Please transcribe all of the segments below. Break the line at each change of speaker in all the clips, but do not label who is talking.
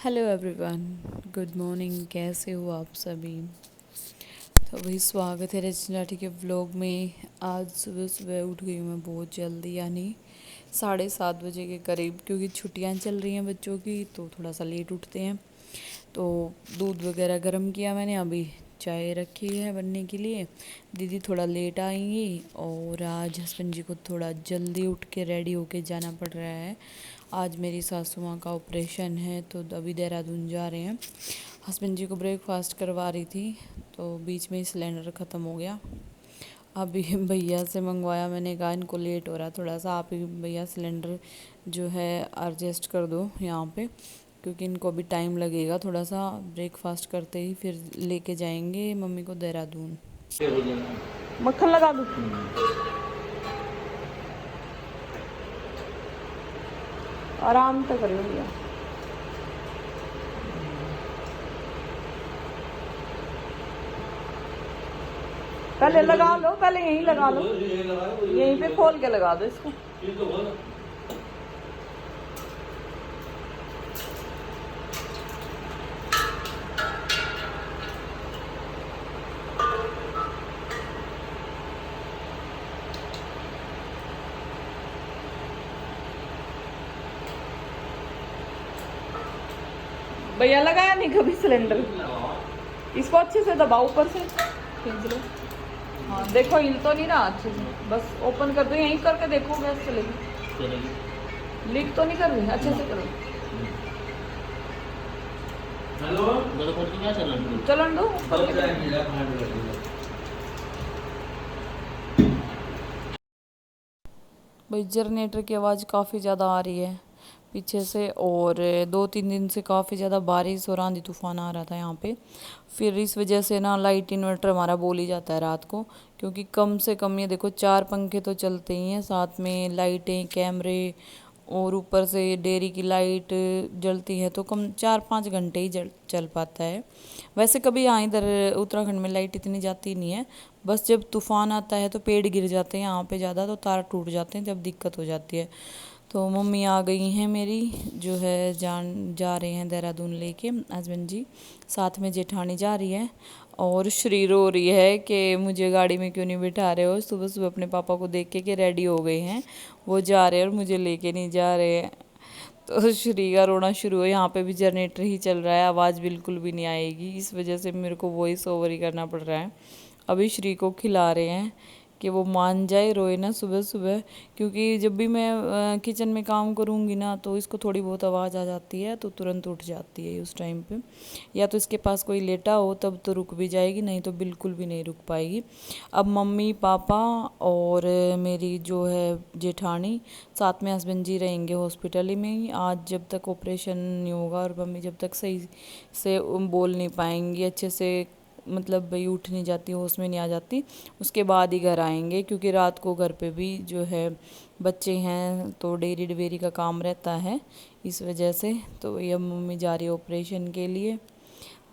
Hello everyone, good morning. कैसे हो आप सभी? तो वही स्वागत है रचना के व्लॉग में। आज सुबह सुबह उठ गई हूँ मैं बहुत जल्दी, यानी 7:30 बजे के करीब, क्योंकि छुट्टियाँ चल रही हैं बच्चों की तो थोड़ा सा लेट उठते हैं। तो दूध वगैरह गर्म किया मैंने, अभी चाय रखी है बनने के लिए। दीदी थोड़ा लेट आएंगी और आज हस्बैंड जी को थोड़ा जल्दी उठ के रेडी होके जाना पड़ रहा है। आज मेरी सासू माँ का ऑपरेशन है तो अभी देहरादून जा रहे हैं। हस्बैंड जी को ब्रेकफास्ट करवा रही थी तो बीच में सिलेंडर ख़त्म हो गया। अभी भैया से मंगवाया, मैंने कहा इनको लेट हो रहा है थोड़ा सा, आप ही भैया सिलेंडर जो है एडजस्ट कर दो यहाँ पे, क्योंकि इनको अभी टाइम लगेगा थोड़ा सा। ब्रेकफास्ट करते ही फिर लेके जाएंगे मम्मी को देहरादून। मक्खन लगा दूँ? आराम से करियो भैया। पहले लगा लो, पहले यहीं लगा लो, यहीं पे खोल के लगा दो इसको। भैया लगाया नहीं कभी सिलेंडर, इसको अच्छे से दबाओ, ऊपर से खींच लो। हाँ देखो, हिल तो नहीं रहा अच्छे से, बस ओपन कर दो, यहीं करके देखो गैस चलेगी। लीक तो नहीं कर रही, अच्छे से करो। हेलो, चलन दो। भाई जनरेटर की आवाज़ काफ़ी ज़्यादा आ रही है पीछे से, और 2-3 दिन से काफ़ी ज़्यादा बारिश और आंधी तूफान आ रहा था यहाँ पे। फिर इस वजह से ना लाइट इन्वर्टर हमारा बोल ही जाता है रात को, क्योंकि कम से कम ये देखो 4 पंखे तो चलते ही हैं, साथ में लाइटें, कैमरे, और ऊपर से डेयरी की लाइट जलती है तो कम 4-5 घंटे ही चल पाता है। वैसे कभी यहाँ इधर उत्तराखंड में लाइट इतनी जाती नहीं है, बस जब तूफान आता है तो पेड़ गिर जाते हैं यहाँ पे ज़्यादा, तो तार टूट जाते हैं, जब दिक्कत हो जाती है। तो मम्मी आ गई हैं मेरी, जो है जा रहे हैं देहरादून लेके हस्बैंड जी, साथ में जेठानी जा रही है। और श्री रो रही है कि मुझे गाड़ी में क्यों नहीं बिठा रहे हो, सुबह सुबह अपने पापा को देख के रेडी हो गए हैं, वो जा रहे हैं और मुझे लेके नहीं जा रहे हैं। तो श्री का रोना शुरू है। यहाँ पे भी जनरेटर ही चल रहा है, आवाज़ बिल्कुल भी नहीं आएगी, इस वजह से मेरे को वॉइस ओवर ही करना पड़ रहा है। अभी श्री को खिला रहे हैं कि वो मान जाए, रोए ना सुबह सुबह, क्योंकि जब भी मैं किचन में काम करूँगी ना तो इसको थोड़ी बहुत आवाज़ आ जाती है तो तुरंत उठ जाती है उस टाइम पे। या तो इसके पास कोई लेटा हो तब तो रुक भी जाएगी, नहीं तो बिल्कुल भी नहीं रुक पाएगी। अब मम्मी पापा और मेरी जो है जेठानी, साथ में हस्बैंड जी रहेंगे हॉस्पिटल में ही आज, जब तक ऑपरेशन नहीं होगा, और मम्मी जब तक सही से बोल नहीं पाएंगी अच्छे से, मतलब भाई उठ नहीं जाती, होश में नहीं आ जाती, उसके बाद ही घर आएंगे, क्योंकि रात को घर पे भी जो है बच्चे हैं तो डेयरी वेरी का काम रहता है, इस वजह से। तो ये मम्मी जा रही है ऑपरेशन के लिए।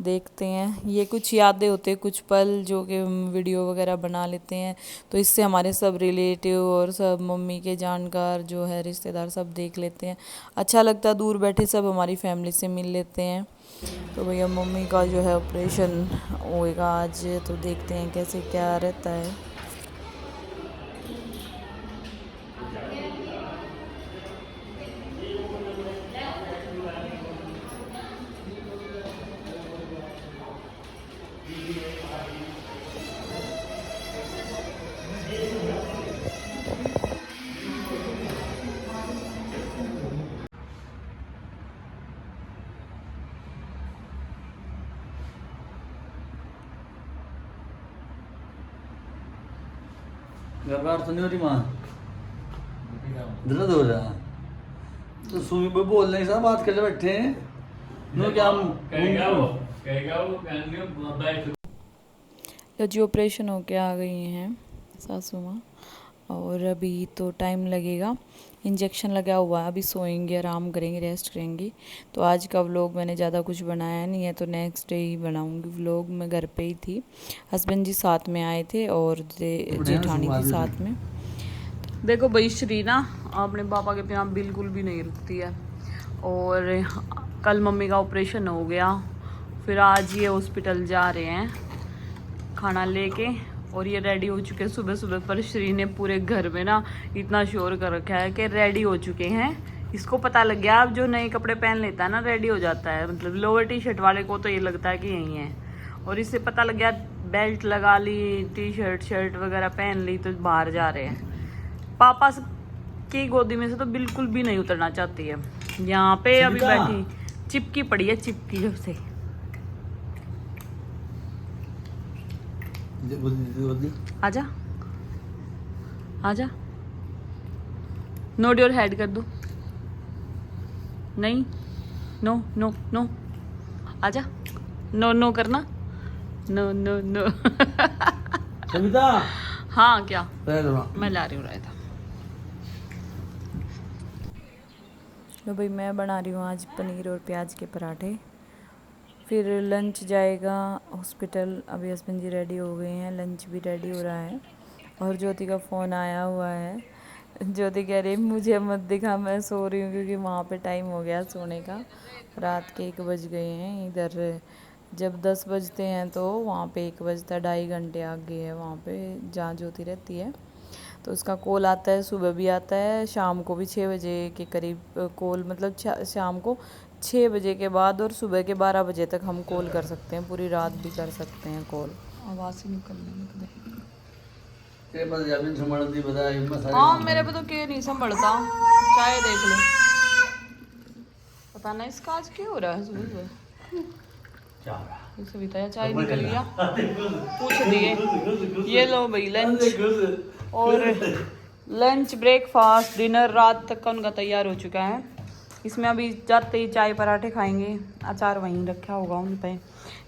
देखते हैं, ये कुछ यादें होते हैं, कुछ पल जो कि वीडियो वगैरह बना लेते हैं, तो इससे हमारे सब रिलेटिव और सब मम्मी के जानकार जो है रिश्तेदार सब देख लेते हैं, अच्छा लगता है, दूर बैठे सब हमारी फैमिली से मिल लेते हैं। तो भैया मम्मी का जो है ऑपरेशन होएगा आज, तो देखते हैं कैसे क्या रहता है।
घबराहट तो नहीं हो रही माँ? दर्द हो रहा? तो सुई पे बोल रहे सब बात कर बैठे हैं। नो क्या हम
तो जी ऑपरेशन होके आ गई हैं सासू माँ, और अभी तो टाइम लगेगा, इंजेक्शन लगा हुआ है, अभी सोएंगे, आराम करेंगे, रेस्ट करेंगी। तो आज का व्लॉग मैंने ज़्यादा कुछ बनाया नहीं है, तो नेक्स्ट डे ही बनाऊंगी व्लॉग। मैं घर पे ही थी, हस्बैंड जी साथ में आए थे और जेठानी थी साथ में। देखो भाई श्री ना अपने पापा के यहाँ बिल्कुल भी नहीं रुकती है, और कल मम्मी का ऑपरेशन हो गया, फिर आज ये हॉस्पिटल जा रहे हैं खाना लेके, और ये रेडी हो चुके हैं सुबह सुबह। पर श्री ने पूरे घर में ना इतना शोर कर रखा है कि रेडी हो चुके हैं। इसको पता लग गया, अब जो नए कपड़े पहन लेता है ना रेडी हो जाता है, मतलब लोअर टी शर्ट वाले को तो ये लगता है कि यही है, और इससे पता लग गया बेल्ट लगा ली, टी शर्ट शर्ट वगैरह पहन ली तो बाहर जा रहे हैं। पापा की गोदी में से तो बिल्कुल भी नहीं उतरना चाहती है। यहाँ पे अभी बैठी चिपकी पड़ी है, चिपकी जब से। आजा आजा, नोड योर हेड कर दो। नहीं, नो नो नो, आजा, नो नो करना, नो नो नो।
सविता,
हाँ क्या, मैं ला रही हूँ रायता। लो भाई, मैं बना रही हूँ आज पनीर और प्याज के पराठे। फिर लंच जाएगा हॉस्पिटल। अभी हस्बैंड जी रेडी हो गए हैं, लंच भी रेडी हो रहा है। और ज्योति का फ़ोन आया हुआ है। ज्योति कह रही मुझे मत दिखा, मैं सो रही हूँ, क्योंकि वहाँ पे टाइम हो गया सोने का। रात के 1 बज गए हैं। इधर जब 10 बजते हैं तो वहाँ पे 1 बजता, 2.5 घंटे आगे है वहाँ पे जहाँ ज्योति रहती है। तो उसका कॉल आता है, सुबह भी आता है, शाम को भी 6 बजे के करीब कॉल, मतलब शाम को 6 बजे के बाद और सुबह के 12 बजे तक हम कॉल कर सकते हैं, पूरी रात भी कर सकते हैं कॉल। आवाज़ ही निकलने
तेरे पास जमीन संभालती बता,
हाँ मेरे पे तो के नहीं संभलता। चाय देख लो, पता नहीं इसका आज क्यों हो रहा है सुबह सुबह।
क्या हो रहा है?
सविता या चाय निकल गया, पूछ दिए। ये लो भाई लंच, और लंच ब्रेकफास्ट डिनर रात तक का उनका तैयार हो चुका है। इसमें अभी जाते ही चाय पराठे खाएंगे। अचार वहीं रखा होगा उन पे।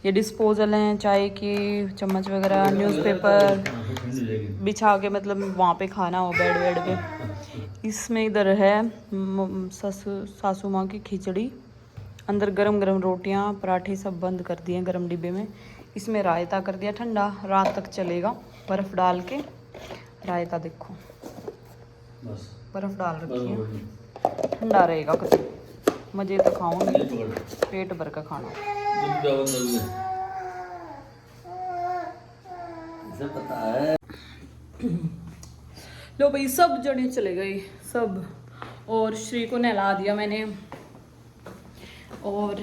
ये डिस्पोजल हैं चाय की, चम्मच वगैरह, न्यूज़पेपर बिछा के, मतलब वहाँ पे खाना हो बेड वेड पे। इसमें इधर है सासू माँ की खिचड़ी, अंदर गरम गरम रोटियाँ पराठे सब बंद कर दिए गरम डिब्बे में। इसमें रायता कर दिया ठंडा, रात तक चलेगा, बर्फ़ डाल के रायता। देखो बर्फ़ डाल रखी है, ठंडा रहेगा कुछ मज़े तो खाऊंगी, पेट भर का खाना।
पता है।
लो भाई सब जने चले गए सब, और श्री को नहला दिया मैंने, और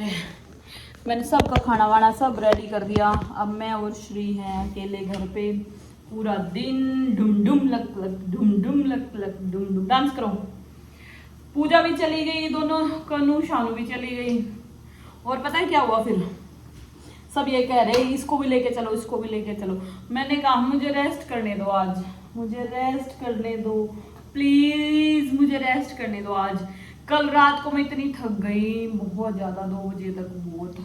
मैंने सबका खाना वाना सब रेडी कर दिया। अब मैं और श्री हैं अकेले घर पे। पूरा दिन डुम डुम लक लक, डुम डुम लक लक, डुम डुम। डांस करो। पूजा भी चली गई, दोनों कनू शानू भी चली गई। और पता है क्या हुआ फिर, सब ये कह रहे इसको भी लेके चलो, इसको भी लेके चलो। मैंने कहा मुझे रेस्ट करने दो आज, मुझे रेस्ट करने दो प्लीज, मुझे रेस्ट करने दो आज। कल रात को मैं इतनी थक गई बहुत ज़्यादा, 2 बजे तक। बहुत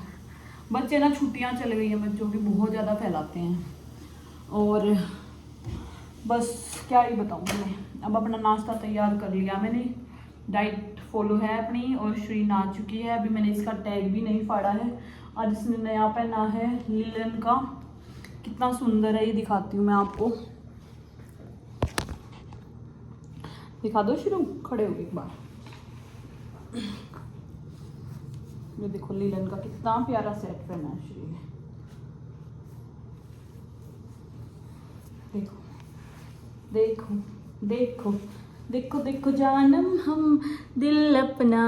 बच्चे ना, छुट्टियां चल गई हैं बच्चों की, बहुत ज़्यादा फैलाते हैं। और बस क्या ही बताऊँ मैं। अब अपना नाश्ता तैयार कर लिया मैंने, डाइट फॉलो है अपनी, और श्री नहा चुकी है। अभी मैंने इसका टैग भी नहीं फाड़ा है। आज इसने नया पहना है लिलन का, कितना सुंदर है, ये दिखाती हूँ मैं आपको। दिखा दो शुरू, खड़े हो एक बार। ये देखो लिलन का कितना प्यारा सेट पहना है श्री ने। देखो देखो देखो देखो देखो जानम, हम दिल अपना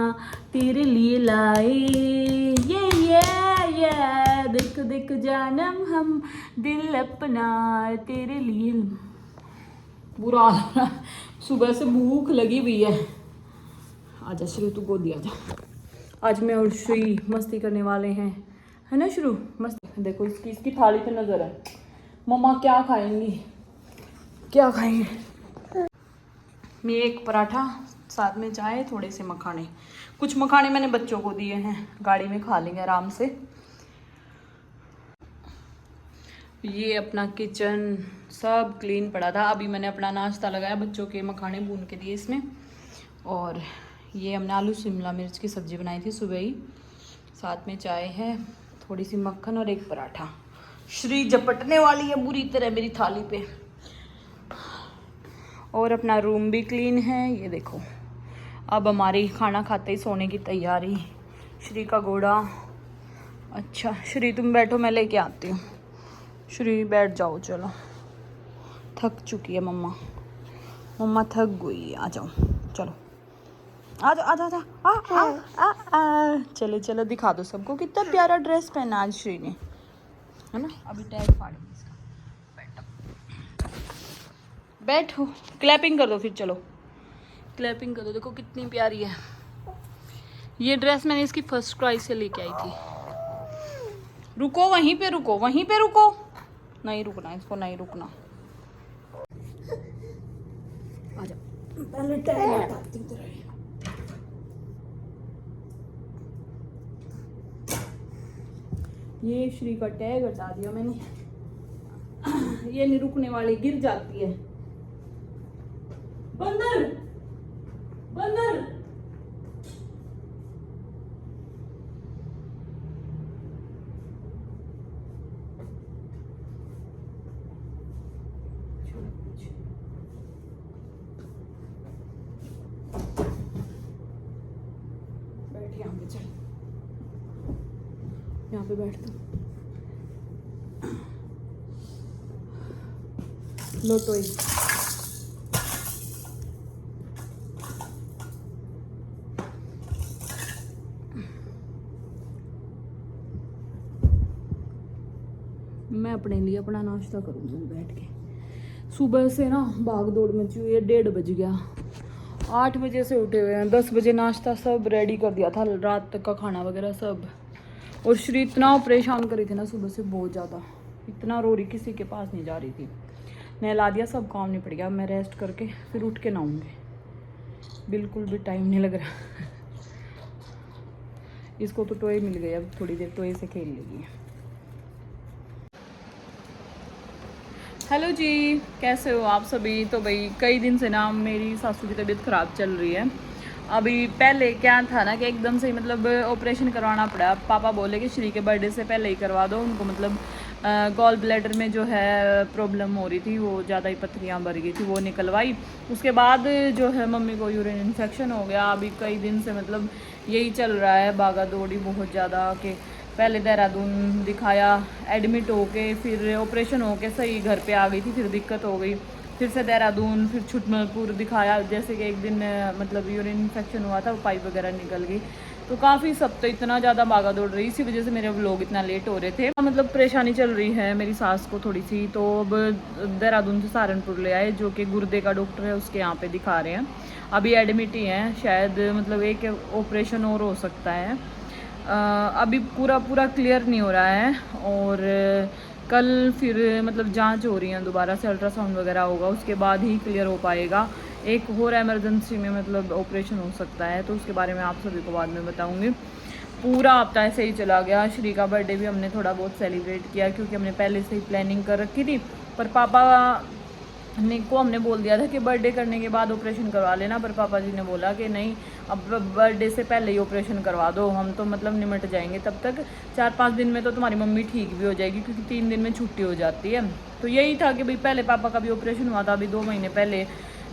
तेरे लिए लाए, ये देखो देखो जानम, हम दिल अपना तेरे लिए। बुरा हाल है, सुबह से भूख लगी हुई है। आजा श्री, तू गोदी आजा। आज मैं और श्री मस्ती करने वाले हैं, है ना शुरू मस्ती। देखो इसकी थाली पे नजर है, मम्मा क्या खाएंगी, क्या खाएंगे। मैं एक पराठा, साथ में चाय, थोड़े से मखाने। कुछ मखाने मैंने बच्चों को दिए हैं, गाड़ी में खा लेंगे आराम से। ये अपना किचन सब क्लीन पड़ा था। अभी मैंने अपना नाश्ता लगाया, बच्चों के मखाने भून के दिए इसमें। और ये हमने आलू शिमला मिर्च की सब्ज़ी बनाई थी सुबह ही। साथ में चाय है, थोड़ी सी मक्खन और एक पराठा। श्री झपटने वाली है बुरी तरह मेरी थाली पे। और अपना रूम भी क्लीन है, ये देखो। अब हमारी खाना खाते ही सोने की तैयारी। श्री का घोड़ा। अच्छा श्री तुम बैठो, मैं लेके आती हूँ। श्री बैठ जाओ, चलो थक चुकी है मम्मा, मम्मा थक गई है। आ जाओ, चलो आ जाओ, आ जाओ, आ आ आ आ। चलो चलो दिखा दो सबको कितना प्यारा ड्रेस पहना आज श्री ने, है ना। अभी टैग फाड़ेंगे इसका। बैठो बैठो, क्लैपिंग कर दो फिर, चलो क्लैपिंग कर दो। देखो कितनी प्यारी है ये ड्रेस, मैंने इसकी फर्स्ट क्राई से लेके आई थी। रुको वहीं पे, रुको वहीं पे, रुको, नहीं रुकना इसको, नहीं रुकना। आ जाओ, पहले टैग हटाती हूँ। ये श्री का टैग हटा दिया मैंने। ये नहीं रुकने वाली, गिर जाती है। बंदर बंदर, बैठ यहाँ पे, चल यहाँ पे बैठ तू। लो टॉय। मैं अपने लिए अपना नाश्ता करूँगी बैठ के। सुबह से ना भाग दौड़ मची हुई है, 1:30 बज गया। 8 बजे से उठे हुए हैं, 10 बजे नाश्ता सब रेडी कर दिया था, रात तक का खाना वगैरह सब। और श्री इतना परेशान करी थी ना सुबह से, बहुत ज़्यादा, इतना रो रही, किसी के पास नहीं जा रही थी। नहला दिया, सब काम निपट गया। मैं रेस्ट करके फिर उठ के नहाऊंगी, बिल्कुल भी टाइम नहीं लग रहा। इसको तो टॉय मिल गया, अब थोड़ी देर टॉय से खेल लेगी। हेलो जी, कैसे हो आप सभी। तो भाई कई दिन से ना मेरी सासू की तबीयत ख़राब चल रही है। अभी पहले क्या था ना कि एकदम से मतलब ऑपरेशन करवाना पड़ा। पापा बोले कि श्री के बर्थडे से पहले ही करवा दो उनको, मतलब गॉल ब्लैडर में जो है प्रॉब्लम हो रही थी, वो ज़्यादा ही पथरियाँ भर गई थी, वो निकलवाई। उसके बाद जो है मम्मी को यूरिन इन्फेक्शन हो गया। अभी कई दिन से मतलब यही चल रहा है, भागा दौड़ी बहुत ज़्यादा। कि पहले देहरादून दिखाया, एडमिट होके, फिर ऑपरेशन होके सही घर पे आ गई थी, फिर दिक्कत हो गई, फिर से देहरादून, फिर छुटमलपुर दिखाया। जैसे कि एक दिन मतलब यूरिन इन्फेक्शन हुआ था, वो पाइप वगैरह निकल गई। तो काफ़ी सब तो इतना ज़्यादा भागा दौड़ रही, इसी वजह से मेरे व्लॉग इतना लेट हो रहे थे। मतलब परेशानी चल रही है मेरी सास को थोड़ी सी। तो अब देहरादून से सहारनपुर ले आए, जो कि गुर्दे का डॉक्टर है, उसके यहाँ पे दिखा रहे हैं। अभी एडमिट ही हैं, शायद मतलब एक ऑपरेशन और हो सकता है। अभी पूरा क्लियर नहीं हो रहा है। और कल फिर मतलब जांच हो रही है, दोबारा से अल्ट्रासाउंड वगैरह होगा, उसके बाद ही क्लियर हो पाएगा। एक और एमरजेंसी में मतलब ऑपरेशन हो सकता है, तो उसके बारे में आप सभी को बाद में बताऊंगी। पूरा हफ्ता ऐसे ही चला गया। श्री का बर्थडे भी हमने थोड़ा बहुत सेलिब्रेट किया, क्योंकि हमने पहले से ही प्लानिंग कर रखी थी। पर पापा को हमने बोल दिया था कि बर्थडे करने के बाद ऑपरेशन करवा लेना, पर पापा जी ने बोला कि नहीं, अब बर्थडे से पहले ही ऑपरेशन करवा दो, हम तो मतलब निमट जाएंगे तब तक। 4-5 दिन में तो तुम्हारी मम्मी ठीक भी हो जाएगी, क्योंकि 3 दिन में छुट्टी हो जाती है। तो यही था कि भाई पहले पापा का भी ऑपरेशन हुआ था अभी 2 महीने पहले,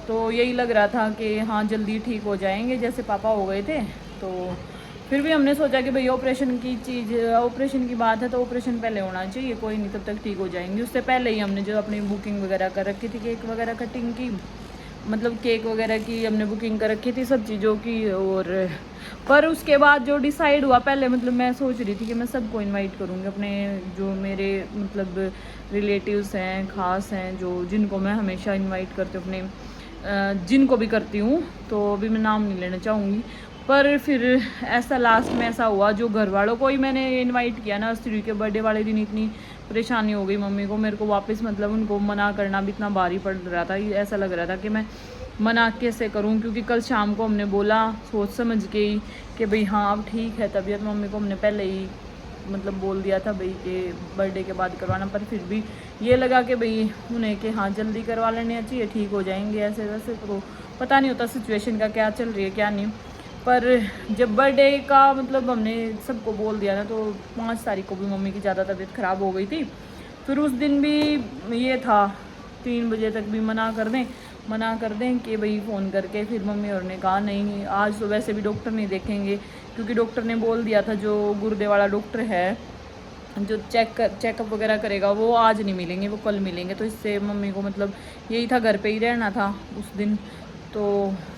तो यही लग रहा था कि हाँ जल्दी ठीक हो जाएंगे जैसे पापा हो गए थे। तो फिर भी हमने सोचा कि भाई ऑपरेशन की बात है तो ऑपरेशन पहले होना चाहिए, कोई नहीं, तब तक ठीक हो जाएंगी। उससे पहले ही हमने जो अपनी बुकिंग वगैरह कर रखी थी, केक वगैरह कटिंग की, मतलब केक वगैरह की हमने बुकिंग कर रखी थी सब चीज़ों की। और पर उसके बाद जो डिसाइड हुआ, पहले मतलब मैं सोच रही थी कि मैं सबको इनवाइट करूँगी, अपने जो मेरे मतलब रिलेटिव्स हैं, ख़ास हैं, जो जिनको मैं हमेशा इनवाइट करती हूँ, अपने जिनको भी करती हूँ, तो अभी मैं नाम नहीं लेना चाहूँगी। पर फिर ऐसा लास्ट में ऐसा हुआ, जो घर वालों को ही मैंने इनवाइट किया ना, श्री के बर्थडे वाले दिन इतनी परेशानी हो गई मम्मी को, मेरे को वापस मतलब उनको मना करना भी इतना भारी पड़ रहा था। ऐसा लग रहा था कि मैं मना कैसे करूं, क्योंकि कल शाम को हमने बोला सोच समझ के ही कि भाई हाँ अब ठीक है तबीयत। मम्मी को हमने पहले ही मतलब बोल दिया था भाई कि बर्थडे के बाद करवाना, पर फिर भी ये लगा कि भाई उन्हें कि हाँ जल्दी करवा लेने चाहिए, ठीक हो जाएंगे ऐसे वैसे। तो पता नहीं होता सिचुएशन का क्या चल रही है क्या नहीं। पर जब बर्थडे का मतलब हमने सबको बोल दिया ना, तो 5 तारीख को भी मम्मी की ज़्यादा तबीयत ख़राब हो गई थी। फिर उस दिन भी ये था 3 बजे तक भी मना कर दें कि भाई फ़ोन करके। फिर मम्मी और ने कहा नहीं, आज तो वैसे भी डॉक्टर नहीं देखेंगे, क्योंकि डॉक्टर ने बोल दिया था, जो गुर्दे वाला डॉक्टर है जो चेकअप वगैरह करेगा, वो आज नहीं मिलेंगे, वो कल मिलेंगे। तो इससे मम्मी को मतलब यही था, घर पे ही रहना था उस दिन। तो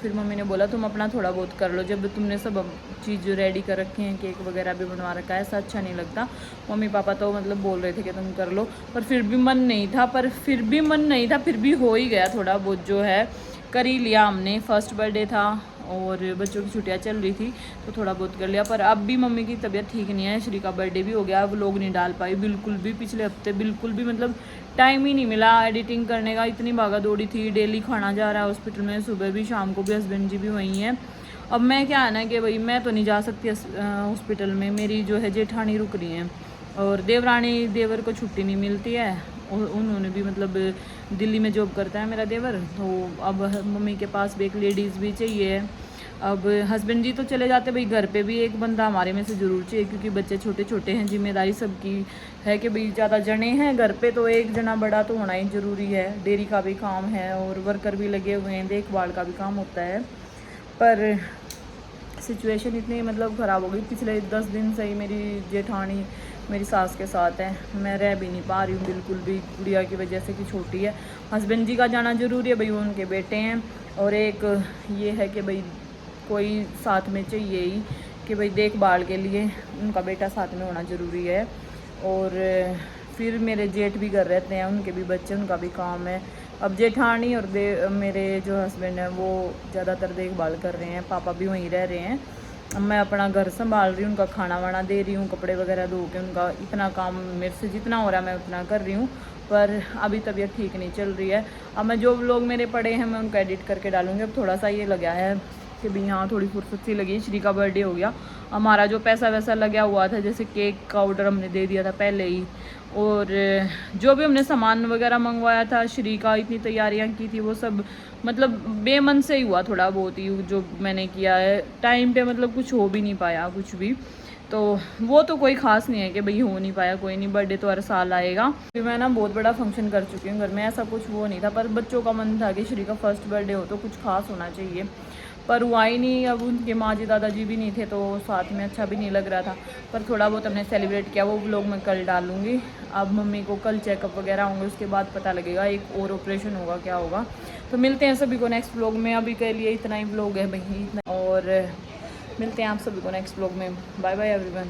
फिर मम्मी ने बोला तुम अपना थोड़ा बहुत कर लो, जब तुमने सब चीज़ रेडी कर रखी हैं, केक वगैरह भी बनवा रखा है, ऐसा अच्छा नहीं लगता। मम्मी पापा तो मतलब बोल रहे थे कि तुम कर लो, पर फिर भी मन नहीं था, फिर भी हो ही गया थोड़ा बहुत, जो है कर ही लिया हमने। फर्स्ट बर्थडे था और बच्चों की छुट्टियां चल रही थी, तो थोड़ा बहुत कर लिया। पर अब भी मम्मी की तबीयत ठीक नहीं है, श्री का बर्थडे भी हो गया, अब लोग नहीं डाल पाई बिल्कुल भी, पिछले हफ्ते बिल्कुल भी मतलब टाइम ही नहीं मिला एडिटिंग करने का, इतनी भागा दौड़ी थी। डेली खाना जा रहा है हॉस्पिटल में, सुबह भी शाम को भी, हस्बैंड जी भी वहीं हैं। अब मैं क्या है ना कि भाई मैं तो नहीं जा सकती हॉस्पिटल में, मेरी जो है जेठानी रुक रही हैं, और देवर को छुट्टी नहीं मिलती है, उन्होंने भी मतलब दिल्ली में जॉब करता है मेरा देवर। तो अब मम्मी के पास भी एक लेडीज़ भी चाहिए। अब हस्बैंड जी तो चले जाते, भाई घर पे भी एक बंदा हमारे में से ज़रूर चाहिए, क्योंकि बच्चे छोटे छोटे हैं, जिम्मेदारी सबकी है कि भाई ज़्यादा जने हैं घर पे, तो एक जना बड़ा तो होना ही ज़रूरी है। डेयरी का भी काम है और वर्कर भी लगे हुए हैं, देखभाल का भी काम होता है। पर सिचुएशन इतनी मतलब ख़राब हो गई, पिछले 10 दिन से ही मेरी जेठानी मेरी सास के साथ है, मैं रह भी नहीं पा रही हूँ बिल्कुल भी, गुड़िया की वजह से कि छोटी है। हस्बैंड जी का जाना ज़रूरी है, भाई वो उनके बेटे हैं, और एक ये है कि भाई कोई साथ में चाहिए ही, कि भाई देखभाल के लिए उनका बेटा साथ में होना ज़रूरी है। और फिर मेरे जेठ भी घर रहते हैं, उनके भी बच्चे, उनका भी काम है। अब जेठानी और मेरे जो हस्बैंड हैं वो ज़्यादातर देखभाल कर रहे हैं, पापा भी वहीं रह रहे हैं। अब मैं अपना घर संभाल रही हूँ, उनका खाना वाना दे रही हूँ, कपड़े वगैरह धो के, उनका इतना काम मेरे से जितना हो रहा है मैं उतना कर रही हूँ। पर अभी तबीयत ठीक नहीं चल रही है। अब मैं जो व्लॉग मेरे पड़े हैं मैं उनको एडिट करके डालूँगी। अब थोड़ा सा ये लगा है कि भाई हाँ थोड़ी फुर्सत सी लगी, श्री का बर्थडे हो गया, हमारा जो पैसा वैसा लगा हुआ था, जैसे केक का ऑर्डर हमने दे दिया था पहले ही, और जो भी हमने सामान वगैरह मंगवाया था, श्री का इतनी तैयारियां की थी, वो सब मतलब बेमन से ही हुआ, थोड़ा बहुत ही जो मैंने किया है टाइम पे, मतलब कुछ हो भी नहीं पाया कुछ भी। तो वो तो कोई ख़ास नहीं है कि भाई हो नहीं पाया, कोई नहीं, बर्थडे तो हर साल आएगा। फिर मैं ना बहुत बड़ा फंक्शन कर चुकी हूँ घर में, ऐसा कुछ वो नहीं था, पर बच्चों का मन था कि श्री का फर्स्ट बर्थडे हो तो कुछ खास होना चाहिए, पर हुआ ही नहीं। अब उनके माँ जी दादाजी भी नहीं थे, तो साथ में अच्छा भी नहीं लग रहा था, पर थोड़ा बहुत हमने सेलिब्रेट किया, वो व्लॉग मैं कल डालूँगी। अब मम्मी को कल चेकअप वगैरह होंगे, उसके बाद पता लगेगा, एक और ऑपरेशन होगा क्या होगा। तो मिलते हैं सभी को नेक्स्ट व्लॉग में, अभी के लिए इतना ही व्लॉग है भाई, और मिलते हैं आप सभी को नेक्स्ट व्लॉग में। Bye bye everyone.